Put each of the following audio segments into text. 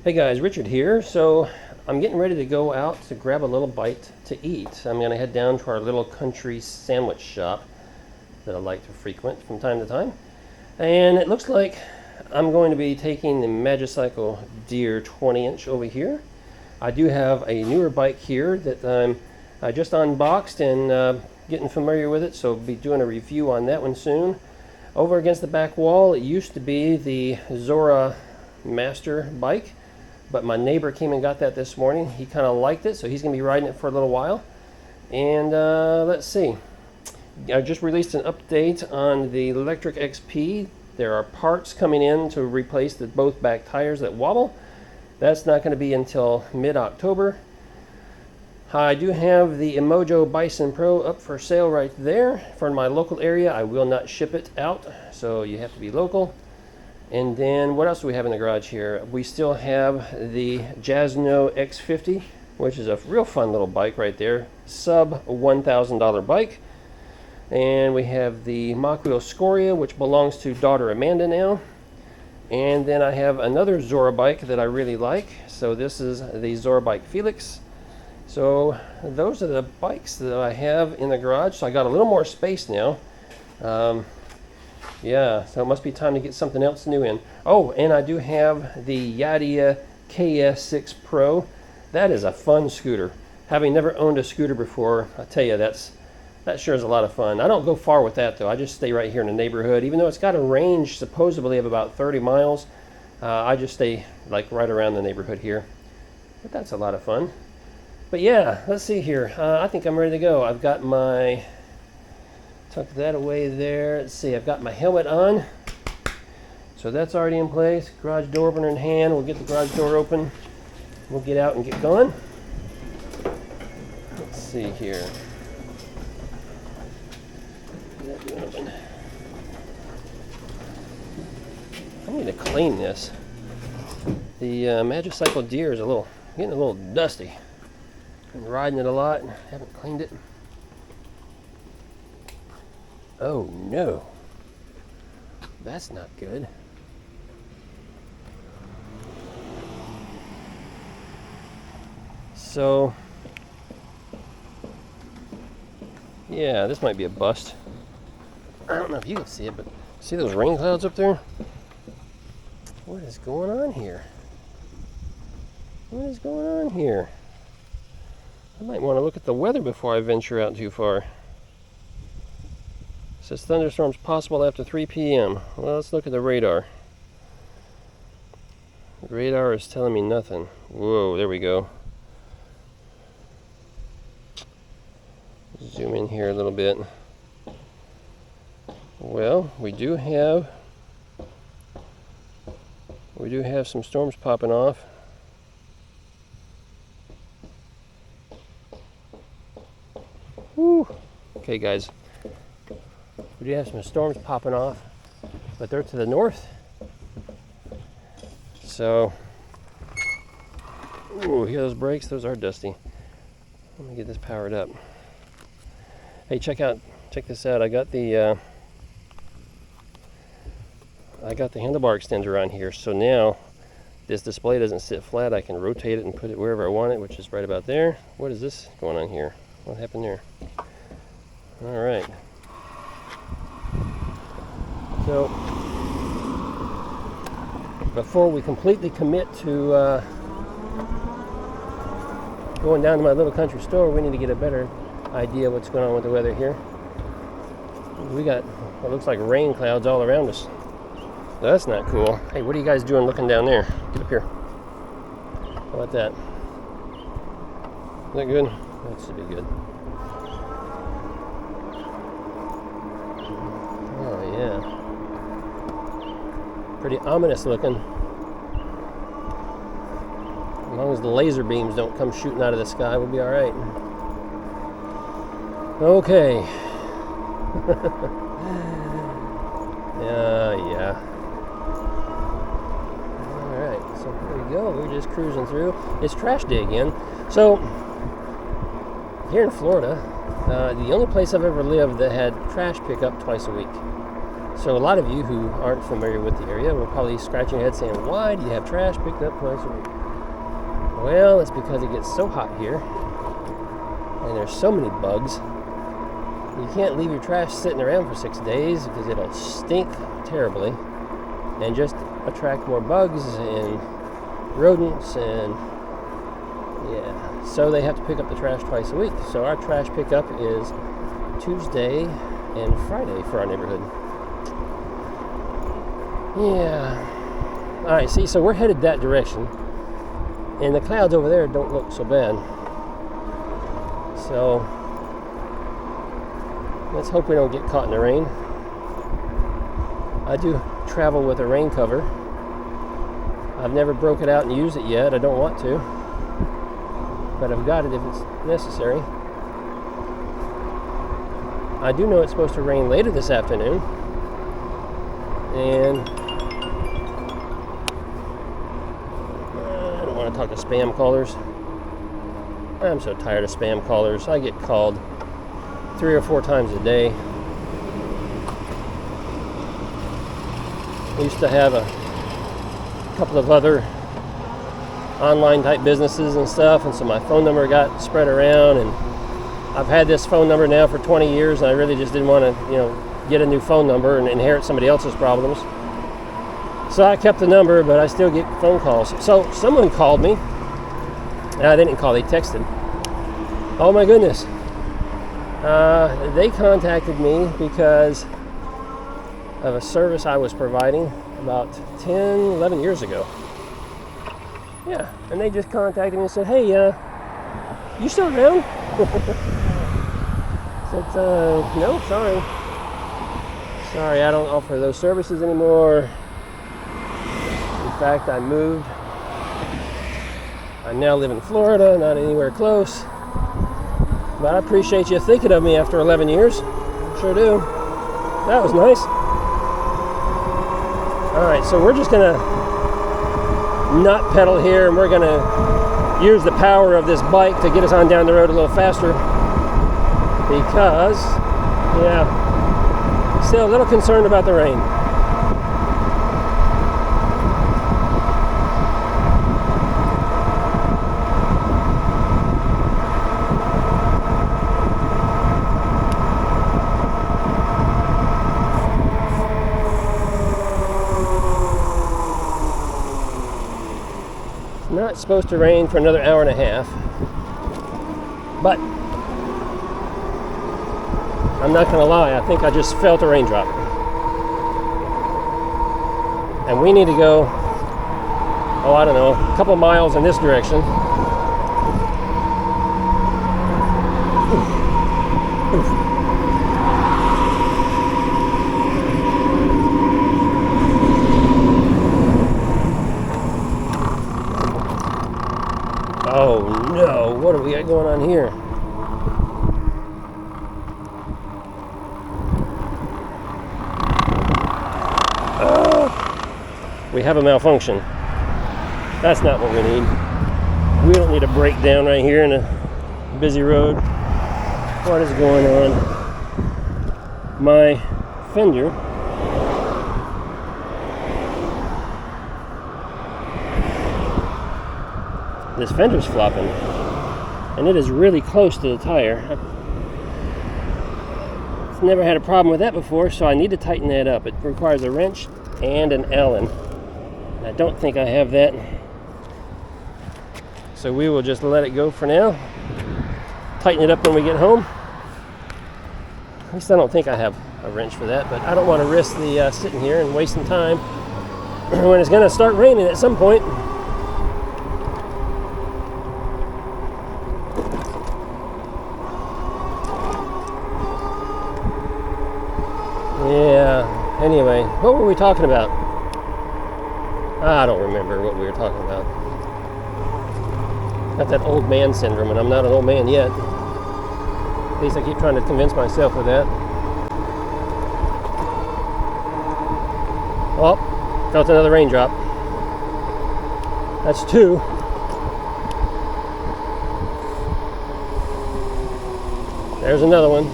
Hey guys, Richard here. So I'm getting ready to go out to grab a little bite to eat. I'm going to head down to our little country sandwich shop that I like to frequent from time to time. And it looks like I'm going to be taking the Magicycle Deer 20-inch over here. I do have a newer bike here that I just unboxed and getting familiar with it, so I'll be doing a review on that one soon. Over against the back wall, it used to be the Zora Master bike. But my neighbor came and got that this morning. He kind of liked it, so he's going to be riding it for a little while. And let's see. I just released an update on the Electric XP. There are parts coming in to replace both back tires that wobble. That's not going to be until mid-October. I do have the Emojo Bison Pro up for sale right there. For my local area, I will not ship it out, so you have to be local. And then what else do we have in the garage here? We still have the Jasno X50, which is a real fun little bike right there. Sub $1,000 bike. And we have the Mach-Wheel Scoria, which belongs to daughter Amanda now. And then I have another Zora bike that I really like. So this is the Zora Bike Felix. So those are the bikes that I have in the garage. So I got a little more space now. Yeah, so it must be time to get something else new in. Oh, and I do have the Yadia KS6 Pro. That is a fun scooter. Having never owned a scooter before, I tell you, that sure is a lot of fun. I don't go far with that, though. I just stay right here in the neighborhood. Even though it's got a range, supposedly, of about 30 miles, I just stay, like, right around the neighborhood here. But that's a lot of fun. But, yeah, let's see here. I think I'm ready to go. I've got my... Tuck that away there. Let's see, I've got my helmet on. So that's already in place. Garage door opener in hand. We'll get the garage door open. We'll get out and get going. Let's see here. Get that door open. I need to clean this. The Magicycle Deer is getting a little dusty. Been riding it a lot and haven't cleaned it. Oh no, that's not good. So, yeah, this might be a bust. I don't know if you can see it, but see those rain clouds up there? What is going on here? What is going on here? I might want to look at the weather before I venture out too far. It says thunderstorms possible after 3 p.m. Well, let's look at the radar. The radar is telling me nothing. Whoa, there we go. Zoom in here a little bit. Well, we do have some storms popping off. Woo. Okay, guys. We do have some storms popping off, but they're to the north. So, ooh, hear those brakes? Those are dusty. Let me get this powered up. Hey, check this out. I got the handlebar extender on here. So now this display doesn't sit flat. I can rotate it and put it wherever I want it, which is right about there. What is this going on here? What happened there? All right. So, before we completely commit to going down to my little country store, we need to get a better idea of what's going on with the weather here. We got what looks like rain clouds all around us. That's not cool. Hey, what are you guys doing looking down there? Get up here. How about that? Is that good? That should be good. Oh, yeah. Pretty ominous looking. As long as the laser beams don't come shooting out of the sky, we'll be all right. Okay. Yeah. All right, so here we go. We're just cruising through. It's trash day again. So, here in Florida, the only place I've ever lived that had trash pickup twice a week. So a lot of you who aren't familiar with the area will probably scratch your head saying, why do you have trash picked up twice a week? Well, it's because it gets so hot here and there's so many bugs. You can't leave your trash sitting around for 6 days because it'll stink terribly and just attract more bugs and rodents, and yeah, so they have to pick up the trash twice a week. So our trash pickup is Tuesday and Friday for our neighborhood. Yeah. All right, see, so we're headed that direction, and the clouds over there don't look so bad. So let's hope we don't get caught in the rain. I do travel with a rain cover. I've never broke it out and used it yet. I don't want to, but I've got it if it's necessary. I do know it's supposed to rain later this afternoon, and I don't want to talk to spam callers. I'm so tired of spam callers. I get called 3 or 4 times a day. I used to have a couple of other online type businesses and stuff, and so my phone number got spread around, and I've had this phone number now for 20 years, and I really just didn't want to, get a new phone number and inherit somebody else's problems. So I kept the number, but I still get phone calls. So someone called me. They didn't call, they texted. Oh my goodness. They contacted me because of a service I was providing about 10, 11 years ago. Yeah, and they just contacted me and said, hey, you still around? I said, no, sorry. Sorry, I don't offer those services anymore. In fact, I moved. I now live in Florida, not anywhere close. But I appreciate you thinking of me after 11 years. Sure do. That was nice. All right, so we're just gonna not pedal here, and we're gonna use the power of this bike to get us on down the road a little faster. Because, yeah, still a little concerned about the rain. Not supposed to rain for another hour and a half, but I'm not gonna lie, I think I just felt a raindrop, and we need to go, I don't know, a couple miles in this direction. Oh no, what do we got going on here? We have a malfunction. That's not what we need. We don't need a breakdown right here in a busy road. What is going on? My fender this fender's flopping, and it is really close to the tire. I've never had a problem with that before, so I need to tighten that up. It requires a wrench and an Allen. I don't think I have that, so we will just let it go for now. Tighten it up when we get home. At least I don't think I have a wrench for that, but I don't want to risk the sitting here and wasting time when it's going to start raining at some point. Yeah, anyway, what were we talking about? I don't remember what we were talking about. Got that old man syndrome, and I'm not an old man yet. At least I keep trying to convince myself of that. Oh, felt another raindrop. That's 2. There's another one.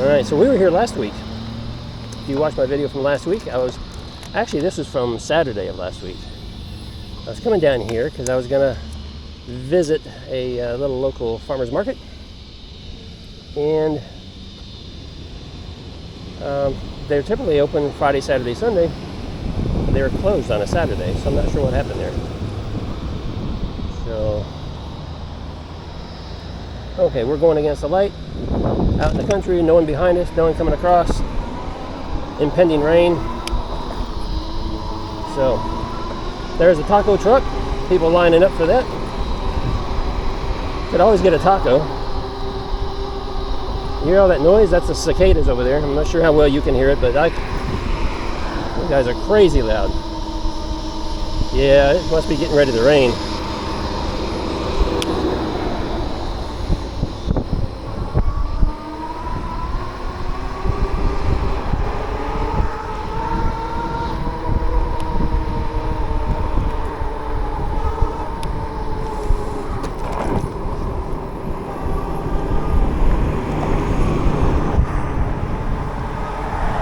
Alright, so we were here last week. If you watched my video from last week, actually this was from Saturday of last week. I was coming down here because I was going to visit a little local farmer's market. And they're typically open Friday, Saturday, Sunday. But they were closed on a Saturday, so I'm not sure what happened there. So, okay, we're going against the light. Out in the country, no one behind us, no one coming across. Impending rain. So, there's a taco truck. People lining up for that. Could always get a taco. You hear all that noise? That's the cicadas over there. I'm not sure how well you can hear it, but those guys are crazy loud. Yeah, it must be getting ready to rain.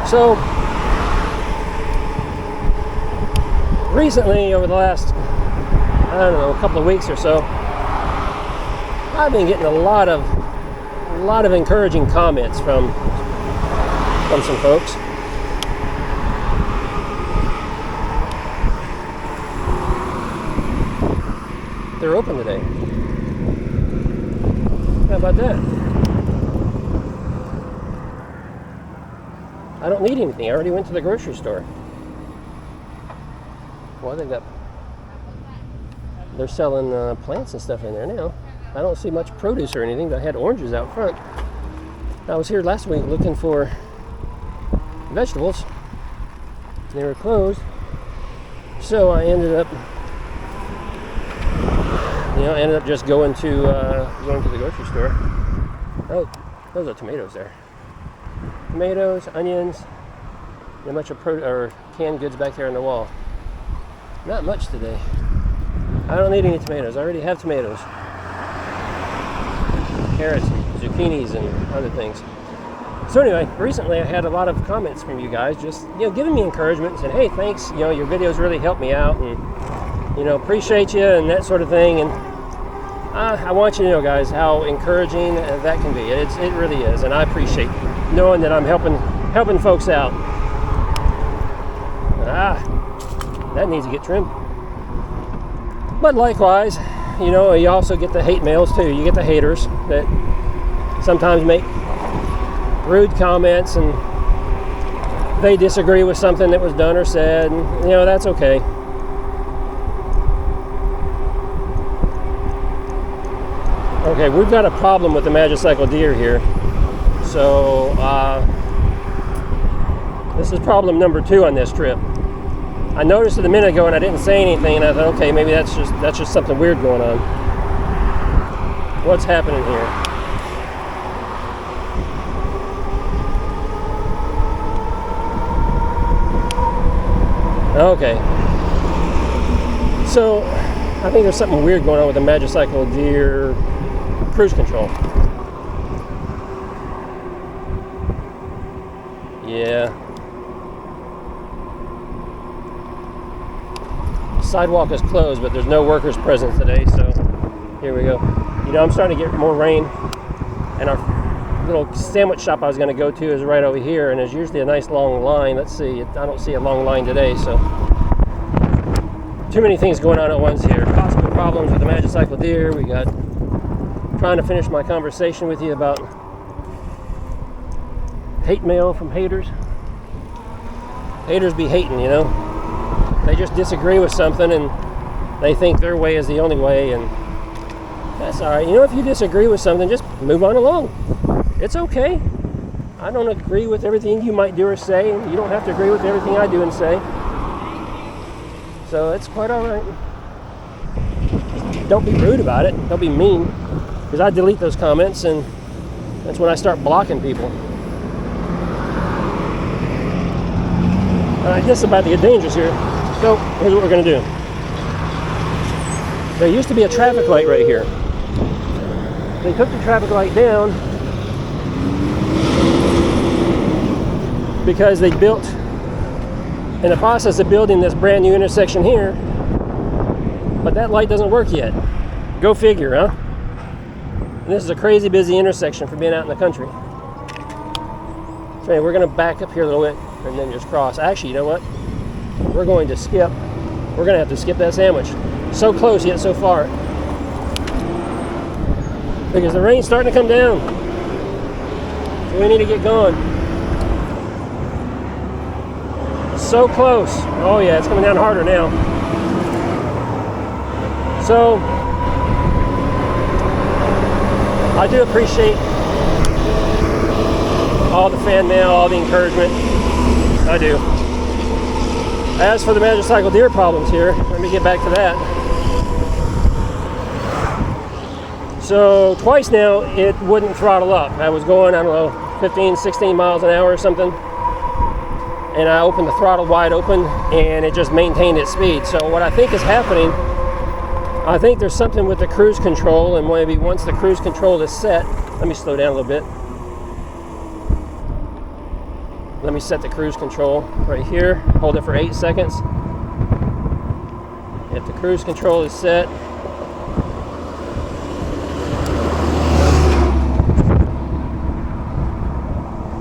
So, recently, over the last, I don't know, a couple of weeks or so, I've been getting a lot of encouraging comments from some folks. They're open today. How about that? I don't need anything. I already went to the grocery store. Well, they're selling plants and stuff in there now. I don't see much produce or anything, but I had oranges out front. I was here last week looking for vegetables. They were closed. So I ended up just going to the grocery store. Oh, those are tomatoes there. Tomatoes, onions, and a bunch of canned goods back there on the wall. Not much today. I don't need any tomatoes. I already have tomatoes. Carrots, zucchinis, and other things. So anyway, recently I had a lot of comments from you guys just, giving me encouragement and saying, hey, thanks, your videos really helped me out, and, appreciate you and that sort of thing. And I want you to know, guys, how encouraging that can be. It really is, and I appreciate knowing that I'm helping folks out. That needs to get trimmed. But likewise, you also get the hate mails too. You get the haters that sometimes make rude comments and they disagree with something that was done or said, and that's okay. Okay, we've got a problem with the Magicycle Deer here. So, this is problem number 2 on this trip. I noticed it a minute ago and I didn't say anything, and I thought, okay, maybe that's just something weird going on. What's happening here? Okay. So, I think there's something weird going on with the Magicycle Deer cruise control. Yeah. Sidewalk is closed, but there's no workers present today, so here we go. I'm starting to get more rain, and our little sandwich shop I was going to go to is right over here, and there's usually a nice long line. Let's see, I don't see a long line today, so too many things going on at once here. Possible problems with the Magicycle Deer. We got trying to finish my conversation with you about hate mail from haters. Haters be hating, They just disagree with something and they think their way is the only way, and that's all right. If you disagree with something, just move on along. It's okay. I don't agree with everything you might do or say, and you don't have to agree with everything I do and say. So it's quite all right. Don't be rude about it. Don't be mean, because I delete those comments, and that's when I start blocking people. All right, this is about to get dangerous here. So here's what we're going to do. There used to be a traffic light right here. They took the traffic light down because they built, in the process of building this brand new intersection here, but that light doesn't work yet. Go figure, huh? And this is a crazy busy intersection for being out in the country. So anyway, we're going to back up here a little bit and then just cross. Actually, you know what? We're going to skip. We're going to have to skip that sandwich. So close yet so far. Because the rain's starting to come down. So we need to get going. So close. Oh yeah, it's coming down harder now. So I do appreciate all the fan mail, all the encouragement. I do. As for the Magicycle Deer problems here, let me get back to that. So twice now it wouldn't throttle up. I was going, I don't know, 15, 16 miles an hour or something. And I opened the throttle wide open and it just maintained its speed. So what I think is happening, I think there's something with the cruise control, and maybe once the cruise control is set, let me slow down a little bit. Let me set the cruise control right here. Hold it for 8 seconds. If the cruise control is set,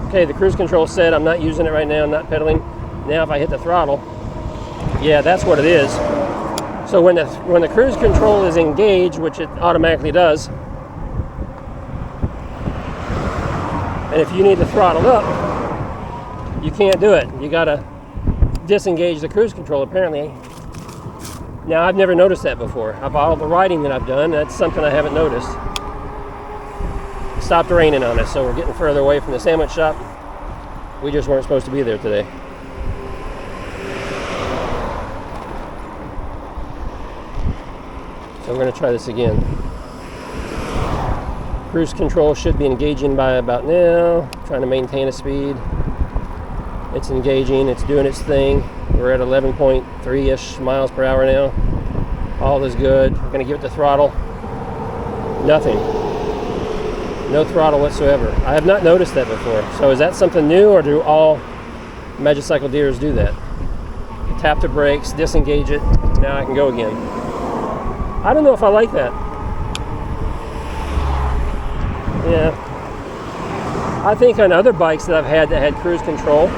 okay, the cruise control is set. I'm not using it right now. I'm not pedaling. Now if I hit the throttle, yeah, that's what it is. So when the cruise control is engaged, which it automatically does, and if you need to throttle up, you can't do it. You gotta disengage the cruise control apparently. Now I've never noticed that before. Of all the riding that I've done, that's something I haven't noticed. It stopped raining on us, so we're getting further away from the sandwich shop. We just weren't supposed to be there today. So we're going to try this again. Cruise control should be engaging by about now. Trying to maintain a speed. It's engaging. It's doing its thing. We're at 11.3-ish miles per hour now. All is good. We're going to give it the throttle. Nothing. No throttle whatsoever. I have not noticed that before. So is that something new, or do all Magicycle Deers do that? Tap the brakes, disengage it. Now I can go again. I don't know if I like that. Yeah. I think on other bikes that I've had that had cruise control,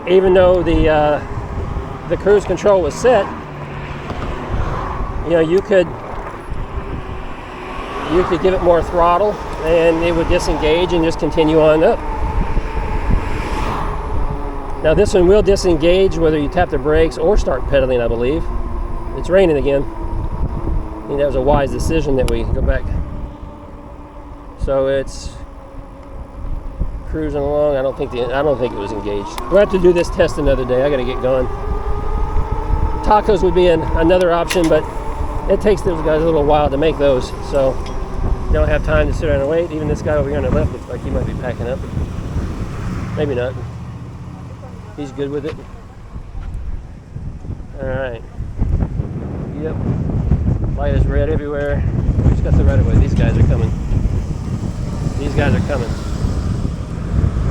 even though the cruise control was set, you know, you could give it more throttle and it would disengage and just continue on up. Now this one will disengage whether you tap the brakes or start pedaling, I believe. It's raining again. I think that was a wise decision that we go back. So it's cruising along. I don't think it was engaged. We'll have to do this test another day. I got to get going. Tacos would be another option, but it takes those guys a little while to make those, so you don't have time to sit around and wait. Even this guy over here on the left looks like he might be packing up. Maybe not. He's good with it. All right. Yep. Light is red everywhere. Who's got the right of way? These guys are coming. These guys are coming.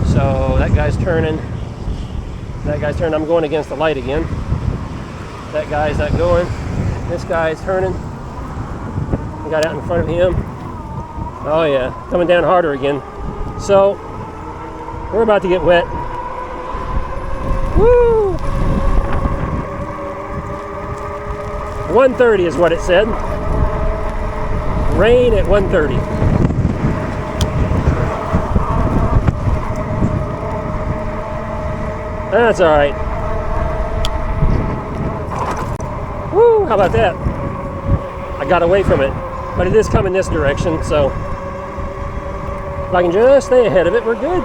So that guy's turning. That guy's turning. I'm going against the light again. That guy's not going. This guy's turning. I got out in front of him. Oh yeah, coming down harder again. So we're about to get wet. Woo! 1:30 is what it said. Rain at 1:30. That's all right. Woo! How about that? I got away from it, but it is coming this direction, so if I can just stay ahead of it, we're good.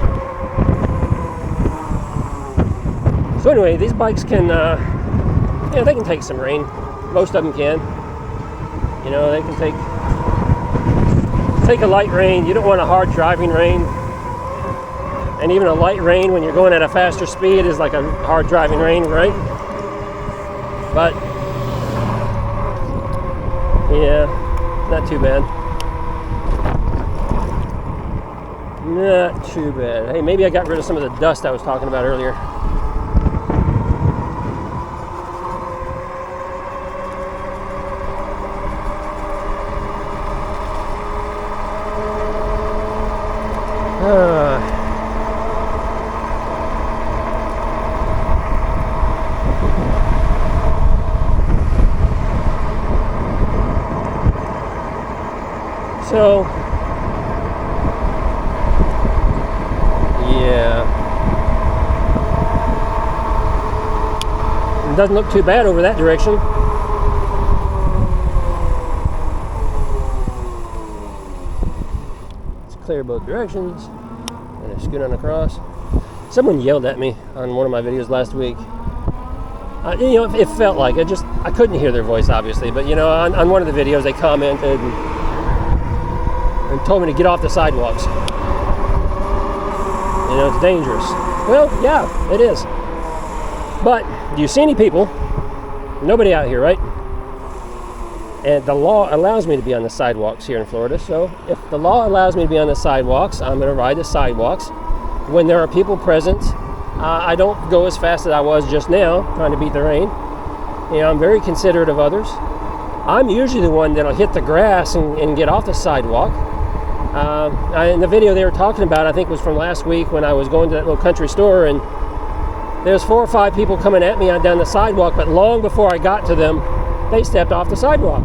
So anyway, these bikes can, yeah, they can take some rain. Most of them can. You know, they can take a light rain. You don't want a hard driving rain. And even a light rain when you're going at a faster speed is like a hard driving rain, right? But yeah, not too bad. Not too bad. Hey, maybe I got rid of some of the dust I was talking about earlier. So, yeah, it doesn't look too bad over that direction. It's clear both directions, and I scoot on across. Someone yelled at me on one of my videos last week. You know, it felt like I couldn't hear their voice, obviously, but you know, on one of the videos they commented and told me to get off the sidewalks. You know, it's dangerous. Well, yeah, it is. But do you see any people? Nobody out here, right? And the law allows me to be on the sidewalks here in Florida. So if the law allows me to be on the sidewalks, I'm going to ride the sidewalks. When there are people present, I don't go as fast as I was just now, trying to beat the rain. You know, I'm very considerate of others. I'm usually the one that'll hit the grass and get off the sidewalk. In the video they were talking about, I think was from last week when I was going to that little country store, and there's 4 or 5 people coming at me down the sidewalk, but long before I got to them, they stepped off the sidewalk.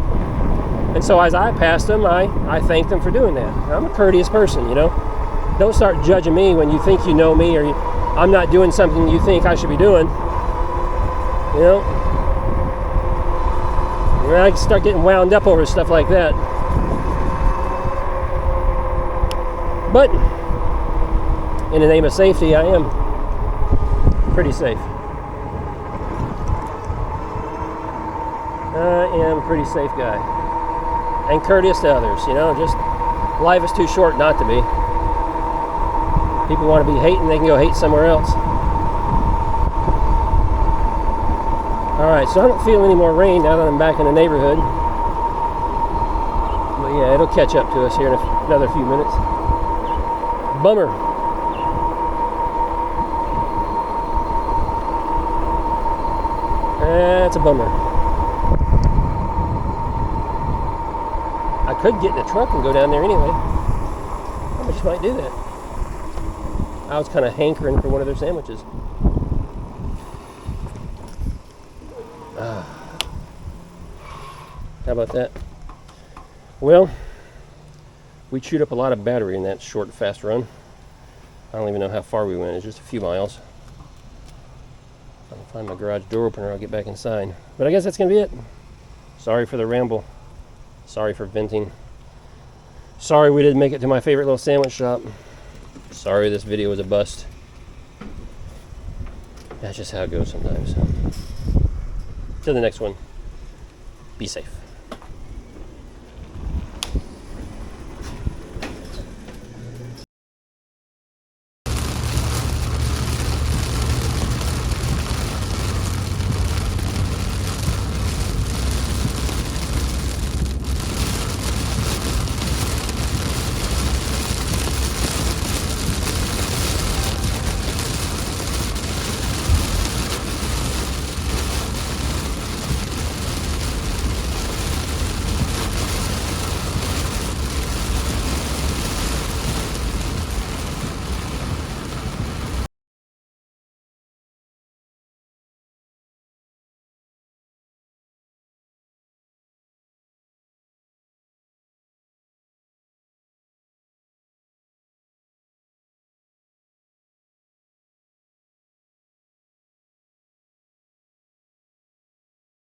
And so as I passed them, I thanked them for doing that. I'm a courteous person, you know. Don't start judging me when you think you know me, or I'm not doing something you think I should be doing. You know? When I start getting wound up over stuff like that. But in the name of safety, I am pretty safe. I am a pretty safe guy. And courteous to others, you know, just life is too short not to be. People want to be hating, they can go hate somewhere else. Alright, so I don't feel any more rain now that I'm back in the neighborhood. But yeah, it'll catch up to us here in another few minutes. Bummer. That's a bummer. I could get in the truck and go down there anyway. I just might do that. I was kind of hankering for one of their sandwiches. How about that? Well, we chewed up a lot of battery in that short, fast run. I don't even know how far we went. It's just a few miles. If I can find my garage door opener, I'll get back inside. But I guess that's going to be it. Sorry for the ramble. Sorry for venting. Sorry we didn't make it to my favorite little sandwich shop. Sorry this video was a bust. That's just how it goes sometimes. Till the next one, be safe.